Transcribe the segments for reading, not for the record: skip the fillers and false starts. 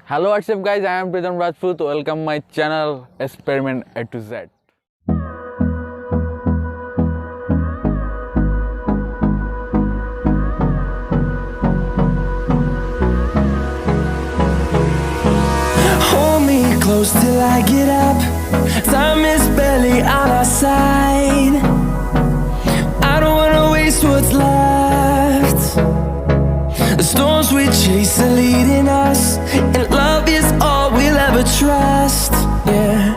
Hello, what's up guys, I am Pritam Rajhput. Welcome my channel Experiment A to Z. Hold me close till I get up. Time is barely on our side. I don't wanna waste what's left. The storms we chase are leading us, and love is all we'll ever trust. Yeah,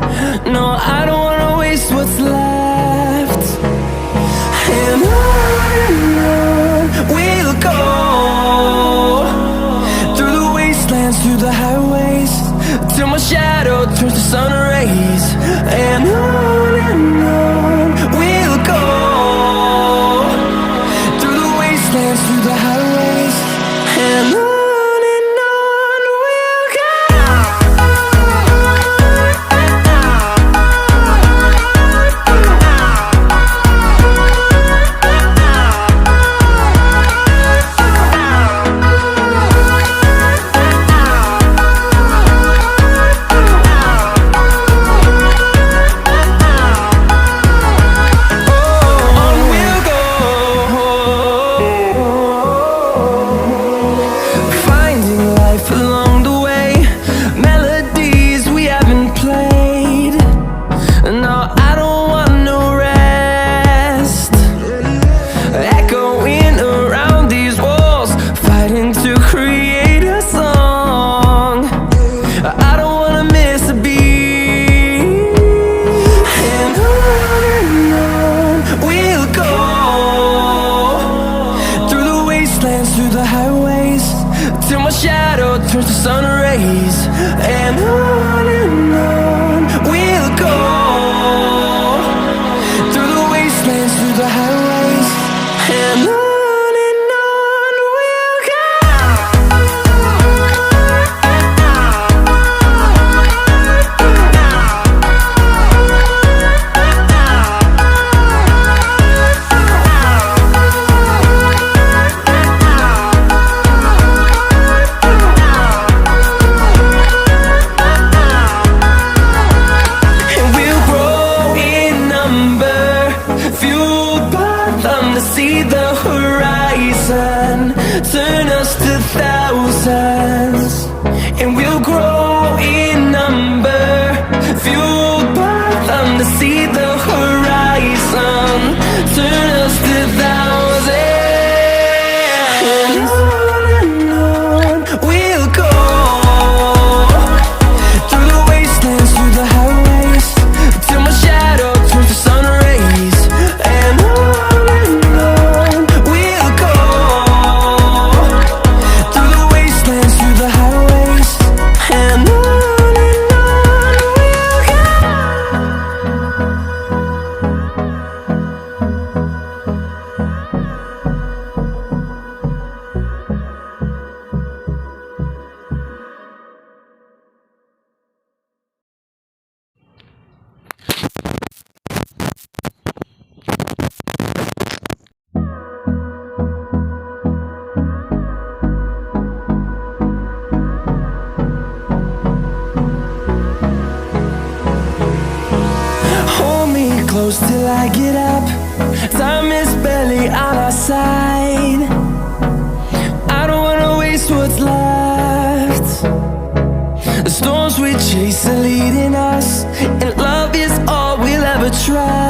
no, I don't wanna waste what's left. And on we'll go, through the wastelands, through the highways, till my shadow turns to sun rays. And on we'll go, through the wastelands, through the highways, and on we'll go. Through the highways, till my shadow turns to sun rays. And on we'll go, through the wastelands, through the highways, and on we'll go. See the horizon turn us to thousands, and we'll grow in number, fueled by them to see the horizon turn us to thousands. And on we'll go, through the wastelands, through the highways, till my shadow turns to sun rays. And close till I get up. Time is barely on our side. I don't wanna waste what's left. The storms we chase are leading us, and love is all we'll ever try.